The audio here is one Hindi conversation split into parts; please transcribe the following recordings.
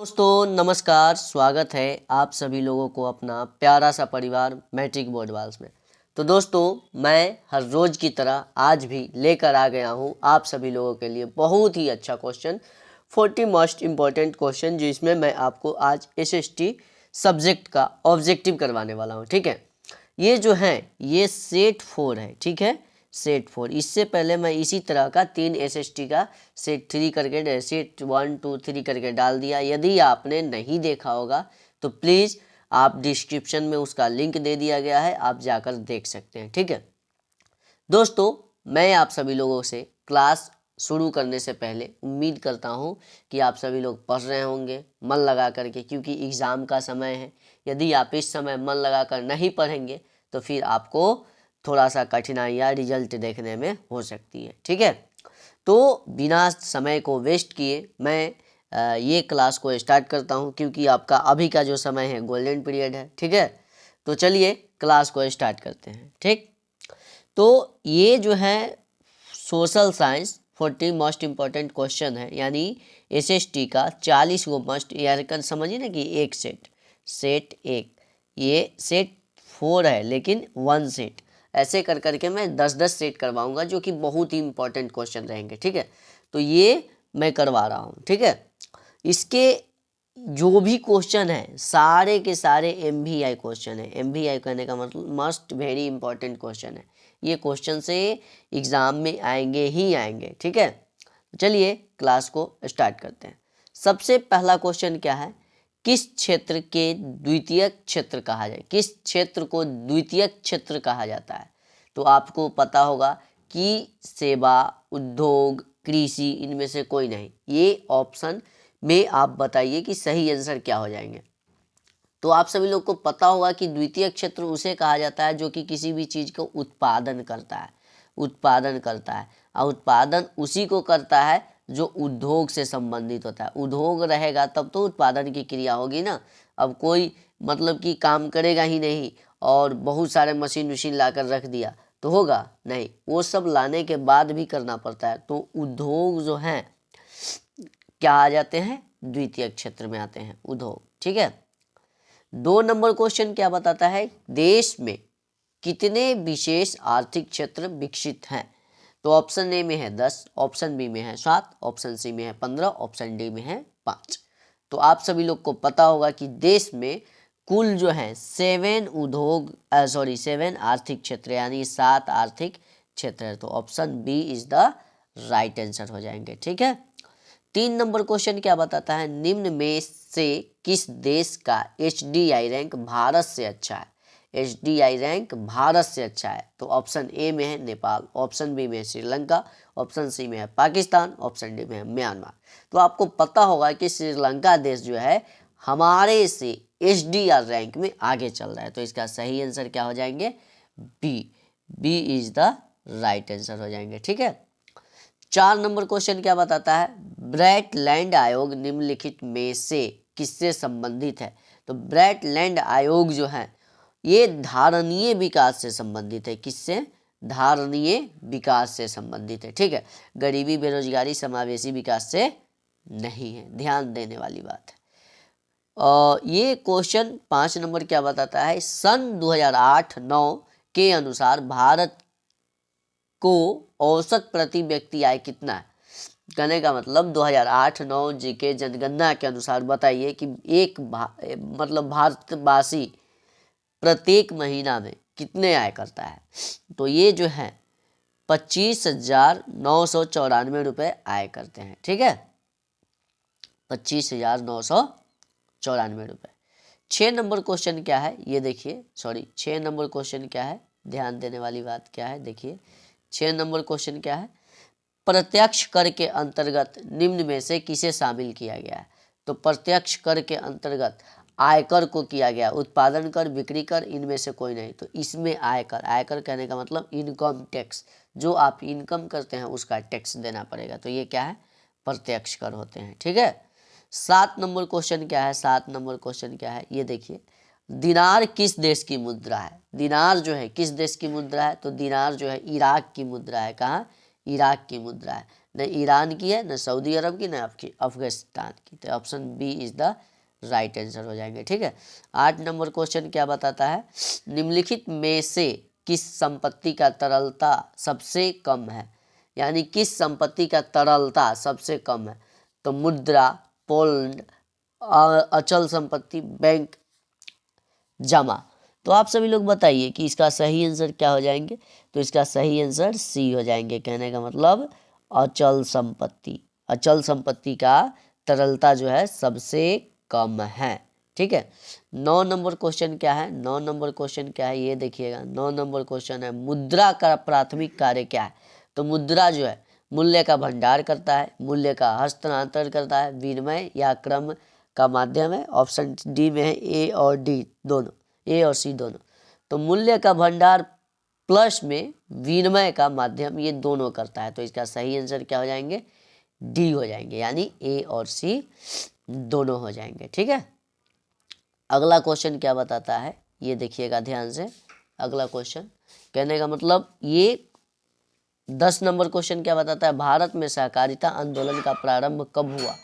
दोस्तों नमस्कार, स्वागत है आप सभी लोगों को अपना प्यारा सा परिवार मैट्रिक बोर्ड वाल्स में। तो दोस्तों मैं हर रोज की तरह आज भी लेकर आ गया हूँ आप सभी लोगों के लिए बहुत ही अच्छा क्वेश्चन, 40 मोस्ट इम्पॉर्टेंट क्वेश्चन, जिसमें मैं आपको आज एसएसटी सब्जेक्ट का ऑब्जेक्टिव करवाने वाला हूँ। ठीक है, ये जो है ये सेट 4 है। ठीक है, सेट 4। इससे पहले मैं इसी तरह का 3 एसएसटी का सेट 3 करके सेट 1 2 3 करके डाल दिया। यदि आपने नहीं देखा होगा तो प्लीज़ आप डिस्क्रिप्शन में उसका लिंक दे दिया गया है, आप जाकर देख सकते हैं। ठीक है दोस्तों, मैं आप सभी लोगों से क्लास शुरू करने से पहले उम्मीद करता हूं कि आप सभी लोग पढ़ रहे होंगे मन लगा करके, क्योंकि एग्ज़ाम का समय है। यदि आप इस समय मन लगा कर नहीं पढ़ेंगे तो फिर आपको थोड़ा सा कठिनाइयाँ रिजल्ट देखने में हो सकती है। ठीक है, तो बिना समय को वेस्ट किए मैं ये क्लास को स्टार्ट करता हूँ, क्योंकि आपका अभी का जो समय है गोल्डन पीरियड है। ठीक है, तो चलिए क्लास को स्टार्ट करते हैं। ठीक, तो ये जो है social science 40 most important question है, यानी एसएसटी का 40 गो मस्ट। यार समझिए ना कि एक सेट एक, ये सेट 4 है लेकिन 1 सेट, ऐसे कर करके मैं 10-10 सेट करवाऊंगा, जो कि बहुत ही इंपॉर्टेंट क्वेश्चन रहेंगे। ठीक है, तो ये मैं करवा रहा हूँ। ठीक है, इसके जो भी क्वेश्चन है सारे के सारे एमवीआई क्वेश्चन है। एमवीआई कहने का मतलब मस्ट वेरी इंपॉर्टेंट क्वेश्चन है। ये क्वेश्चन से एग्जाम में आएंगे ही आएंगे। ठीक है, चलिए क्लास को स्टार्ट करते हैं। सबसे पहला क्वेश्चन क्या है, किस क्षेत्र के द्वितीयक क्षेत्र कहा जाए, किस क्षेत्र को द्वितीयक क्षेत्र कहा जाता है? तो आपको पता होगा कि सेवा, उद्योग, कृषि, इनमें से कोई नहीं। ये ऑप्शन में आप बताइए कि सही आंसर क्या हो जाएंगे। तो आप सभी लोग को पता होगा कि द्वितीय क्षेत्र उसे कहा जाता है जो कि किसी भी चीज़ को उत्पादन करता है, उत्पादन करता है। और उत्पादन उसी को करता है जो उद्योग से संबंधित होता है। उद्योग रहेगा तब तो उत्पादन की क्रिया होगी ना। अब कोई मतलब कि काम करेगा ही नहीं और बहुत सारे मशीन वशीन ला कर रख दिया तो होगा नहीं, वो सब लाने के बाद भी करना पड़ता है। तो उद्योग जो हैं क्या आ जाते हैं, द्वितीय क्षेत्र में आते हैं उद्योग। ठीक है, 2 नंबर क्वेश्चन क्या बताता है, देश में कितने विशेष आर्थिक क्षेत्र विकसित हैं? तो ऑप्शन ए में है 10, ऑप्शन बी में है 7, ऑप्शन सी में है 15, ऑप्शन डी में है 5। तो आप सभी लोग को पता होगा कि देश में कुल जो है 7 आर्थिक क्षेत्र, यानी 7 आर्थिक क्षेत्र है। तो option B is the right answer हो जाएंगे। ठीक है, 3 नंबर क्वेश्चन क्या बताता है, निम्न में से किस देश का एचडीआई रैंक भारत से अच्छा है? एचडीआई रैंक भारत से अच्छा है। तो ऑप्शन ए में है नेपाल, ऑप्शन बी में है श्रीलंका, ऑप्शन सी में है पाकिस्तान, ऑप्शन डी में है म्यांमार। तो आपको पता होगा कि श्रीलंका देश जो है हमारे से एचडीआर रैंक में आगे चल रहा है। तो इसका सही आंसर क्या हो जाएंगे, B. B is the right answer हो जाएंगे। ठीक है, 4 नंबर क्वेश्चन क्या बताता है, ब्रैटलैंड आयोग निम्नलिखित में से किससे संबंधित है? तो ब्रैटलैंड आयोग जो है ये धारणीय विकास से संबंधित है। किससे? धारणीय विकास से संबंधित है। ठीक है, गरीबी, बेरोजगारी, समावेशी विकास से नहीं है, ध्यान देने वाली बात है। ये क्वेश्चन 5 नंबर क्या बताता है, सन 2008-9 के अनुसार भारत को औसत प्रति व्यक्ति आय कितना है? कहने का मतलब 2008-9 जी के जनगणना के अनुसार बताइए कि मतलब भारतवासी प्रत्येक महीना में कितने आय करता है? तो ये जो है 25,994 रुपये आय करते हैं। ठीक है, 25,994 रुपये। 6 नंबर क्वेश्चन क्या है ये देखिए, 6 नंबर क्वेश्चन क्या है, ध्यान देने वाली बात क्या है देखिए। 6 नंबर क्वेश्चन क्या है, प्रत्यक्ष कर के अंतर्गत निम्न में से किसे शामिल किया गया है? तो प्रत्यक्ष कर के अंतर्गत आयकर को किया गया, उत्पादन कर, बिक्री कर, इनमें से कोई नहीं। तो इसमें आयकर, आयकर कहने का मतलब इनकम टैक्स, जो आप इनकम करते हैं उसका टैक्स देना पड़ेगा। तो ये क्या है, प्रत्यक्ष कर होते हैं। ठीक है, 7 नंबर क्वेश्चन क्या है, 7 नंबर क्वेश्चन क्या है ये देखिए, दिनार किस देश की मुद्रा है? दिनार जो है किस देश की मुद्रा है? तो दिनार जो है इराक की मुद्रा है। कहाँ? इराक की मुद्रा है। न ईरान की है, न सऊदी अरब की, न आपकी अफगानिस्तान की। तो option B is the right answer हो जाएंगे। ठीक है। 8 नंबर क्वेश्चन क्या बताता है, निम्नलिखित में से किस संपत्ति का तरलता सबसे कम है, यानी किस संपत्ति का तरलता सबसे कम है। तो मुद्रा, बॉन्ड, अचल संपत्ति, बैंक जमा। तो आप सभी लोग बताइए कि इसका सही आंसर क्या हो जाएंगे। तो इसका सही आंसर सी हो जाएंगे। कहने का मतलब अचल संपत्ति, अचल संपत्ति का तरलता जो है सबसे कम है। ठीक है। 9 नंबर क्वेश्चन क्या है, 9 नंबर क्वेश्चन क्या है ये देखिएगा। 9 नंबर क्वेश्चन है, मुद्रा का प्राथमिक कार्य क्या है। तो मुद्रा जो है मूल्य का भंडार करता है, मूल्य का हस्तांतरण करता है, विनिमय या क्रम का माध्यम है। ऑप्शन डी में है ए और डी दोनों, ए और सी दोनों। तो मूल्य का भंडार प्लस में विनिमय का माध्यम, ये दोनों करता है। तो इसका सही आंसर क्या हो जाएंगे, डी हो जाएंगे, यानी ए और सी दोनों हो जाएंगे। ठीक है। अगला क्वेश्चन क्या बताता है ये देखिएगा ध्यान से। अगला क्वेश्चन कहने का मतलब ये 10 नंबर क्वेश्चन क्या बताता है, भारत में सहकारिता आंदोलन का प्रारंभ कब हुआ।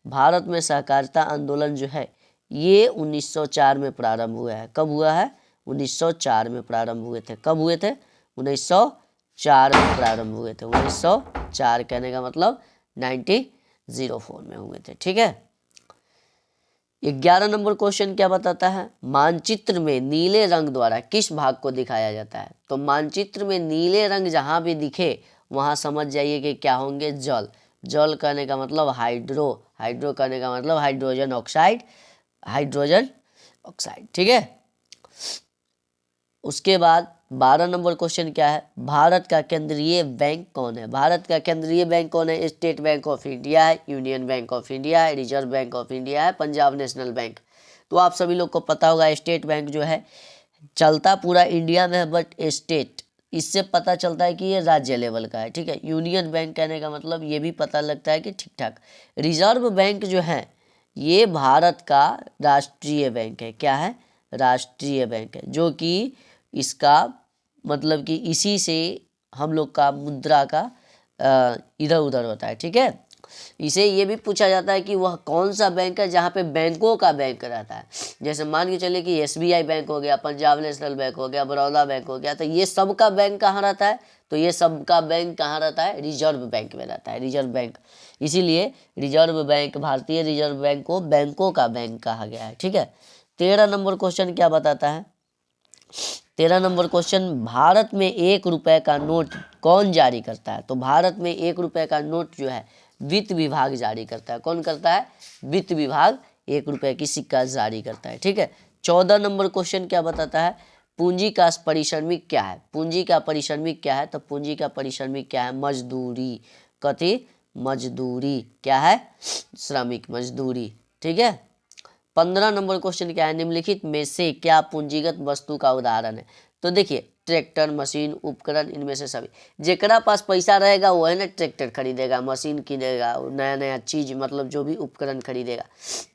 भारत में सहकारिता आंदोलन जो है ये 1904 में प्रारंभ हुआ है। कब हुआ है, 1904 में प्रारंभ हुए थे। कब हुए थे, 1904 में प्रारंभ हुए थे। 1904 कहने का मतलब 1904 में हुए थे। ठीक है। 11 नंबर क्वेश्चन क्या बताता है, मानचित्र में नीले रंग द्वारा किस भाग को दिखाया जाता है। तो मानचित्र में नीले रंग जहां भी दिखे वहां समझ जाइए कि क्या होंगे, जल। जल कहने का मतलब हाइड्रो, हाइड्रो कहने का मतलब हाइड्रोजन ऑक्साइड, हाइड्रोजन ऑक्साइड। ठीक है। उसके बाद 12 नंबर क्वेश्चन क्या है, भारत का केंद्रीय बैंक कौन है। भारत का केंद्रीय बैंक कौन है, स्टेट बैंक ऑफ इंडिया है, यूनियन बैंक ऑफ इंडिया है, रिजर्व बैंक ऑफ इंडिया है, पंजाब नेशनल बैंक। तो आप सभी लोग को पता होगा स्टेट बैंक जो है चलता पूरा इंडिया में है, बट स्टेट, इससे पता चलता है कि ये राज्य लेवल का है। ठीक है। यूनियन बैंक कहने का मतलब ये भी पता लगता है कि ठीक ठाक। रिजर्व बैंक जो है ये भारत का राष्ट्रीय बैंक है। क्या है, राष्ट्रीय बैंक है, जो कि इसका मतलब कि इसी से हम लोग का मुद्रा का इधर उधर होता है। ठीक है। इसे ये भी पूछा जाता है कि वह कौन सा बैंक है जहाँ पे बैंकों का बैंक रहता है। जैसे मान के चलिए कि एसबीआई बैंक हो गया, पंजाब नेशनल बैंक हो गया, बड़ौदा बैंक हो गया, तो ये सबका बैंक कहाँ रहता है। तो ये सबका बैंक कहाँ रहता है, रिजर्व बैंक में रहता है, रिजर्व बैंक। इसीलिए रिजर्व बैंक, भारतीय रिजर्व बैंक को बैंकों का बैंक कहा गया है। ठीक है। 13 नंबर क्वेश्चन क्या बताता है, 13 नंबर क्वेश्चन, भारत में 1 रुपए का नोट कौन जारी करता है। तो भारत में 1 रुपए का नोट जो है वित्त विभाग जारी करता है। कौन करता है, वित्त विभाग 1 रुपए की सिक्का जारी करता है। ठीक है। 14 नंबर क्वेश्चन क्या बताता है, पूंजी का परिश्रमिक क्या है। पूंजी का परिश्रमिक क्या है, तो पूंजी का परिश्रमिक क्या है, मजदूरी। कथी, मजदूरी। क्या है, श्रमिक, मजदूरी। ठीक है। 15 नंबर क्वेश्चन क्या है, निम्नलिखित में से क्या पूंजीगत वस्तु का उदाहरण है। तो देखिए ट्रैक्टर, मशीन, उपकरण, इनमें से सभी, जेकरा पास पैसा रहेगा वो है ना ट्रैक्टर खरीदेगा, मशीन किनेगा, नया नया चीज मतलब जो भी उपकरण खरीदेगा।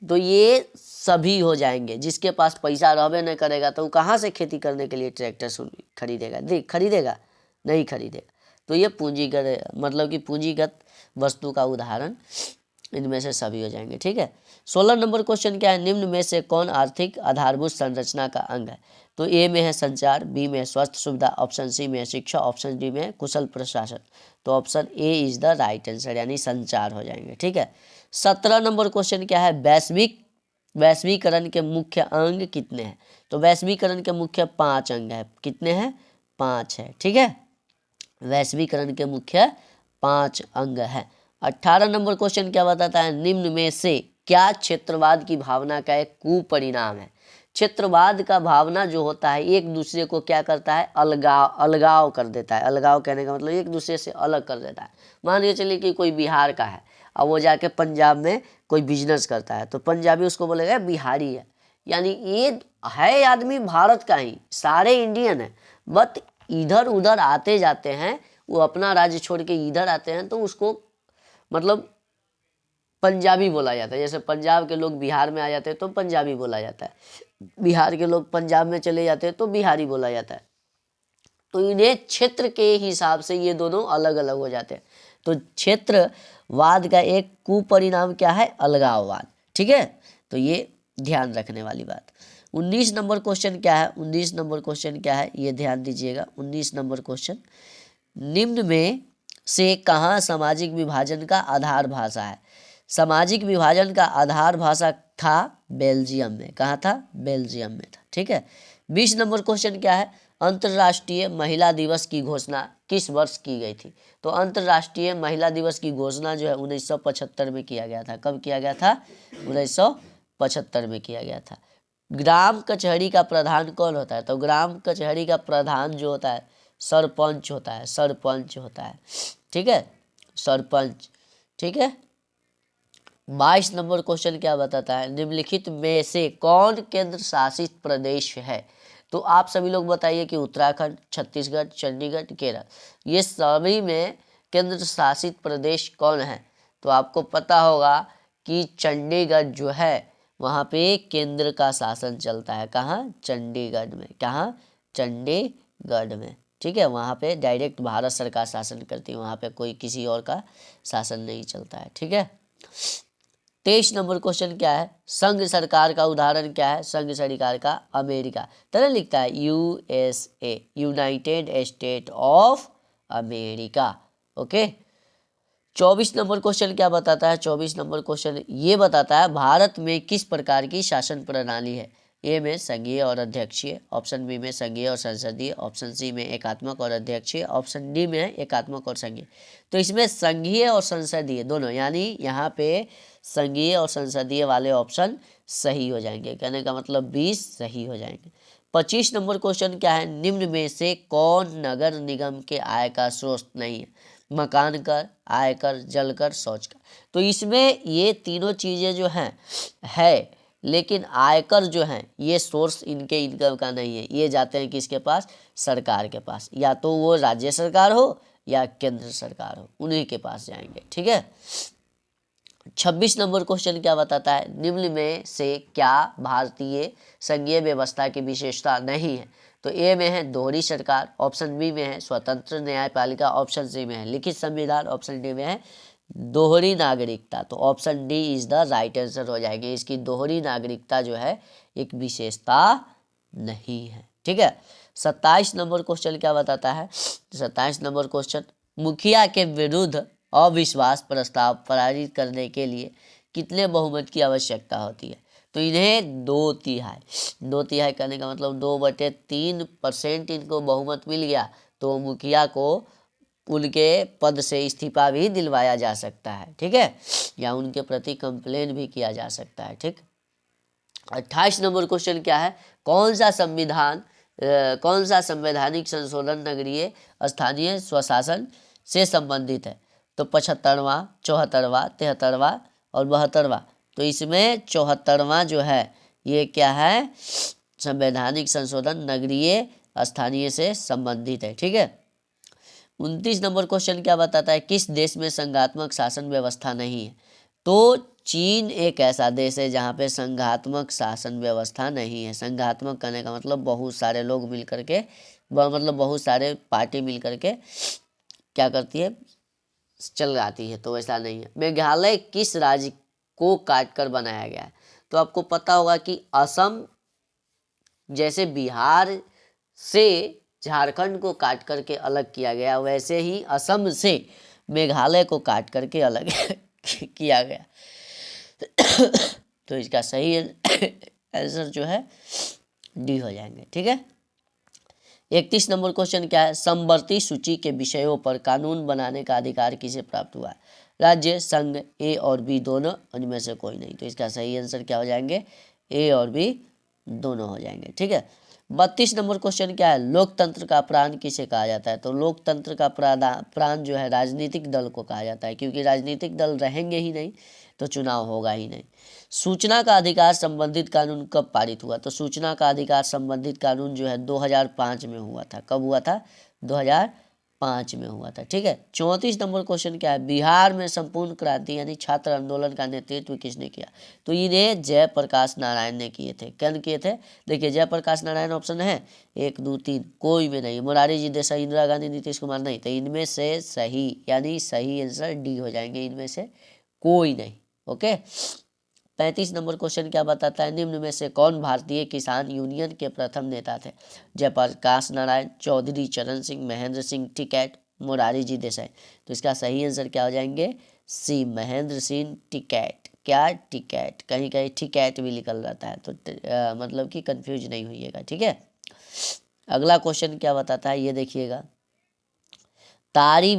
तो ये सभी हो जाएंगे। जिसके पास पैसा रहबे नहीं करेगा तो वो कहाँ से खेती करने के लिए ट्रैक्टर खरीदेगा, देख खरीदेगा, नहीं खरीदेगा। तो ये पूंजीगत मतलब कि पूंजीगत वस्तु का उदाहरण इनमें से सभी हो जाएंगे। ठीक है। 16 नंबर क्वेश्चन क्या है, निम्न में से कौन आर्थिक आधारभूत संरचना का अंग है। तो ए में है संचार, बी में है स्वास्थ्य सुविधा, ऑप्शन सी में है शिक्षा, ऑप्शन डी में है कुशल प्रशासन। तो option A is the right answer, यानी संचार हो जाएंगे। ठीक है। 17 नंबर क्वेश्चन क्या है, वैश्वीकरण के मुख्य अंग कितने हैं। तो वैश्वीकरण के मुख्य 5 अंग है। कितने हैं, 5 है। ठीक है। वैश्वीकरण के मुख्य 5 अंग है। 18 नंबर क्वेश्चन क्या बताता है, निम्न में से क्या क्षेत्रवाद की भावना का एक कुपरिणाम है। क्षेत्रवाद का भावना जो होता है एक दूसरे को क्या करता है, अलगाव कर देता है। अलगाव कहने का मतलब एक दूसरे से अलग कर देता है। मान के चलिए कि कोई बिहार का है और वो जाके पंजाब में कोई बिजनेस करता है, तो पंजाबी उसको बोलेगा बिहारी है, यानी ये है आदमी भारत का ही, सारे इंडियन है, बट इधर उधर आते जाते हैं, वो अपना राज्य छोड़ के इधर आते हैं, तो उसको मतलब पंजाबी बोला जाता है। जैसे पंजाब के लोग बिहार में आ जाते हैं तो पंजाबी बोला जाता है, बिहार के लोग पंजाब में चले जाते हैं तो बिहारी बोला जाता है। तो इन्हें क्षेत्र के हिसाब से ये दोनों अलग अलग हो जाते हैं। तो क्षेत्रवाद का एक कुपरिणाम क्या है? अलगाववाद। ठीक है, तो ये ध्यान रखने वाली बात। 19 नंबर क्वेश्चन क्या है? 19 नंबर क्वेश्चन क्या है ये ध्यान दीजिएगा। 19 नंबर क्वेश्चन, निम्न में से कहाँ सामाजिक विभाजन का आधार भाषा है? सामाजिक विभाजन का आधार भाषा था बेल्जियम में। कहाँ था? बेल्जियम में था। ठीक है। 20 नंबर क्वेश्चन क्या है? अंतर्राष्ट्रीय महिला दिवस की घोषणा किस वर्ष की गई थी? तो अंतर्राष्ट्रीय महिला दिवस की घोषणा जो है 1975 में किया गया था। कब किया गया था? 1975 में किया गया था। ग्राम कचहरी का प्रधान कौन होता है? तो ग्राम कचहरी का प्रधान जो होता है सरपंच होता है। सरपंच होता है। ठीक है, सरपंच। ठीक है। 22 नंबर क्वेश्चन क्या बताता है? निम्नलिखित में से कौन केंद्र शासित प्रदेश है? तो आप सभी लोग बताइए कि उत्तराखंड, छत्तीसगढ़, चंडीगढ़, केरल, ये सभी में केंद्र शासित प्रदेश कौन है? तो आपको पता होगा कि चंडीगढ़ जो है वहाँ पे केंद्र का शासन चलता है। कहाँ? चंडीगढ़ में। कहाँ? चंडीगढ़ में। ठीक है, वहाँ पे डायरेक्ट भारत सरकार शासन करती है, वहाँ पे कोई किसी और का शासन नहीं चलता है। ठीक है। 23 नंबर क्वेश्चन क्या है? संघ सरकार का उदाहरण क्या है? संघ सरकार का अमेरिका। तरह लिखता है USA, United state of America. Okay. 24 number question क्या बताता है? 24 नंबर क्वेश्चन ये बताता है भारत में किस प्रकार की शासन प्रणाली है? ए में संघीय और अध्यक्षीय, ऑप्शन बी में संघीय और संसदीय, ऑप्शन सी में एकात्मक और अध्यक्षीय, ऑप्शन डी में एकात्मक और संघीय। तो इसमें संघीय और संसदीय दोनों, यानी यहाँ पे संघीय और संसदीय वाले ऑप्शन सही हो जाएंगे। कहने का मतलब 20 सही हो जाएंगे। 25 नंबर क्वेश्चन क्या है? निम्न में से कौन नगर निगम के आय का स्रोत नहीं है? मकान कर, आयकर, जल कर, शौच कर। तो इसमें ये तीनों चीज़ें जो हैं है, लेकिन आयकर जो है ये सोर्स इनके इनकम का नहीं है। ये जाते हैं किसके पास? सरकार के पास, या तो वो राज्य सरकार हो या केंद्र सरकार हो, उन्हीं के पास जाएंगे। ठीक है। 26 नंबर क्वेश्चन क्या बताता है? निम्न में से क्या भारतीय संघीय व्यवस्था की विशेषता नहीं है? तो ए में है दोहरी सरकार, ऑप्शन बी में है स्वतंत्र न्यायपालिका, ऑप्शन सी में है लिखित संविधान, ऑप्शन डी में है दोहरी नागरिकता। तो option D is the right answer हो जाएगी। इसकी दोहरी नागरिकता जो है एक विशेषता नहीं है। ठीक है। 27 नंबर क्वेश्चन क्या बताता है? 27 नंबर क्वेश्चन, मुखिया के विरुद्ध अविश्वास प्रस्ताव पारित करने के लिए कितने बहुमत की आवश्यकता होती है? तो इन्हें 2/3 करने का मतलब 2/3% इनको बहुमत मिल गया तो मुखिया को उनके पद से इस्तीफा भी दिलवाया जा सकता है। ठीक है, या उनके प्रति कंप्लेन भी किया जा सकता है। ठीक। 28 नंबर क्वेश्चन क्या है? कौन सा संवैधानिक संशोधन नगरीय स्थानीय स्वशासन से संबंधित है? तो 75वां, 74वां, 73वां और 72वां। तो इसमें 74वां जो है ये क्या है? संवैधानिक संशोधन नगरीय स्थानीय से संबंधित है। ठीक है। 29 नंबर क्वेश्चन क्या बताता है? किस देश में संघात्मक शासन व्यवस्था नहीं है? तो चीन एक ऐसा देश है जहाँ पे संघात्मक शासन व्यवस्था नहीं है। संघात्मक कहने का मतलब बहुत सारे लोग मिल करके, मतलब बहुत सारे पार्टी मिल करके क्या करती है? चल जाती है। तो ऐसा नहीं है। मेघालय किस राज्य को काटकर बनाया गया है? तो आपको पता होगा कि असम, जैसे बिहार से झारखंड को काट करके अलग किया गया, वैसे ही असम से मेघालय को काट करके अलग किया गया। तो इसका सही आंसर जो है डी हो जाएंगे। ठीक है। 31 नंबर क्वेश्चन क्या है? समवर्ती सूची के विषयों पर कानून बनाने का अधिकार किसे प्राप्त हुआ है? राज्य, संघ, ए और बी दोनों, उनमें से कोई नहीं। तो इसका सही आंसर क्या हो जाएंगे? ए और बी दोनों हो जाएंगे। ठीक है। 32 नंबर क्वेश्चन क्या है? लोकतंत्र का प्राण किसे कहा जाता है? तो लोकतंत्र का प्राण जो है राजनीतिक दल को कहा जाता है, क्योंकि राजनीतिक दल रहेंगे ही नहीं तो चुनाव होगा ही नहीं। सूचना का अधिकार संबंधित कानून कब पारित हुआ? तो सूचना का अधिकार संबंधित कानून जो है 2005 में हुआ था। कब हुआ था? 2005 5 में हुआ था। ठीक है, 34 नंबर क्वेश्चन क्या है, बिहार में संपूर्ण क्रांति यानी छात्र आंदोलन का नेतृत्व किसने किया? तो इन्हें जयप्रकाश नारायण ने किए थे। कौन किए थे? देखिए, जयप्रकाश नारायण ऑप्शन है 1 2 3, कोई में नहीं। मोरारजी जी देसाई, इंदिरा गांधी, नीतीश कुमार, नहीं। तो इनमें से सही यानी सही आंसर डी हो जाएंगे, इनमें से कोई नहीं। ओके, 35 नंबर क्वेश्चन क्या बताता है, निम्न में से कौन भारतीय किसान यूनियन के प्रथम नेता थे? जयप्रकाश नारायण, चौधरी चरण सिंह, महेंद्र सिंह टिकैत, मोरारजी जी देसाई। तो इसका सही आंसर क्या हो जाएंगे? सी, महेंद्र सिंह टिकैत। क्या? टिकैत, कहीं कहीं टिकैत भी निकल रहता है, तो मतलब कि कंफ्यूज नहीं होइएगा। ठीक है, अगला क्वेश्चन क्या बताता है, ये देखिएगा, तारी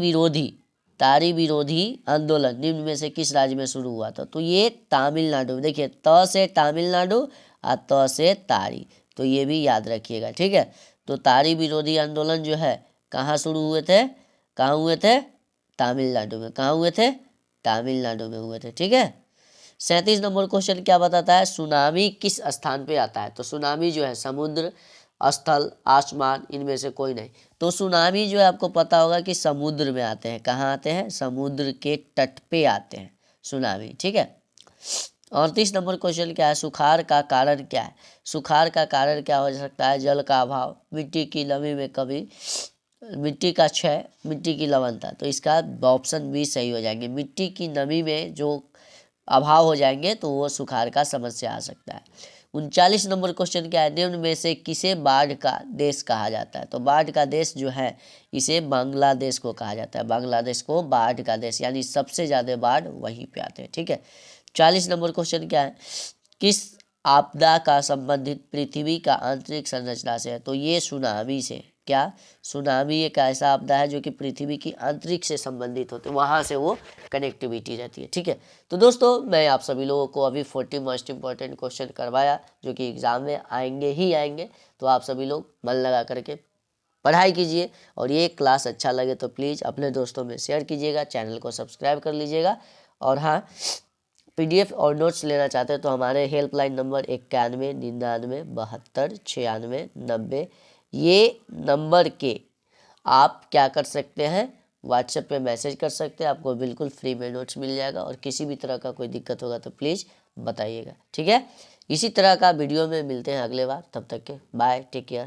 विरोधी आंदोलन निम्न में से किस राज्य में शुरू हुआ था? तो ये तमिलनाडु में। देखिए, त से तमिलनाडु और त से तारी, तो ये भी याद रखिएगा। ठीक है, तो तारी विरोधी आंदोलन जो है कहाँ शुरू हुए थे? कहाँ हुए थे? तमिलनाडु में। कहाँ हुए थे? तमिलनाडु में हुए थे। ठीक है, 37 नंबर क्वेश्चन क्या बताता है, सुनामी किस स्थान पे आता है? तो सुनामी जो है समुद्र, स्थल, आसमान, इनमें से कोई नहीं। तो सुनामी जो है आपको पता होगा कि समुद्र में आते हैं। कहाँ आते हैं? समुद्र के तट पे आते हैं सुनामी। ठीक है, 38 नंबर क्वेश्चन क्या है, सुखाड़ का कारण क्या है? सुखाड़ का कारण क्या हो सकता है? जल का अभाव, मिट्टी की नमी में कमी, मिट्टी का क्षय, मिट्टी की लवणता। तो इसका ऑप्शन बी सही हो जाएंगे। मिट्टी की नमी में जो अभाव हो जाएंगे तो वो सुखाड़ का समस्या आ सकता है। 39 नंबर क्वेश्चन क्या है, निम्न में से किसे बाढ़ का देश कहा जाता है? तो बाढ़ का देश जो है इसे बांग्लादेश को कहा जाता है। बांग्लादेश को बाढ़ का देश, यानी सबसे ज़्यादा बाढ़ वहीं पे आते हैं। ठीक है, 40 नंबर क्वेश्चन क्या है, किस आपदा का संबंधित पृथ्वी का आंतरिक संरचना से है? तो ये सुनामी से। क्या? सुनामी एक ऐसा आपदा है जो कि पृथ्वी की आंतरिक से संबंधित होते हैं, वहाँ से वो कनेक्टिविटी रहती है। ठीक है, तो दोस्तों मैं आप सभी लोगों को अभी 40 मोस्ट इंपॉर्टेंट क्वेश्चन करवाया जो कि एग्जाम में आएंगे ही आएंगे। तो आप सभी लोग मन लगा करके पढ़ाई कीजिए, और ये क्लास अच्छा लगे तो प्लीज़ अपने दोस्तों में शेयर कीजिएगा, चैनल को सब्सक्राइब कर लीजिएगा। और हाँ, PDF और नोट्स लेना चाहते हैं तो हमारे हेल्पलाइन नंबर 9199729690, ये नंबर के आप क्या कर सकते हैं, व्हाट्सएप पे मैसेज कर सकते हैं। आपको बिल्कुल फ्री में नोट्स मिल जाएगा, और किसी भी तरह का कोई दिक्कत होगा तो प्लीज़ बताइएगा। ठीक है, इसी तरह का वीडियो में मिलते हैं अगले बार, तब तक के बाय, टेक केयर।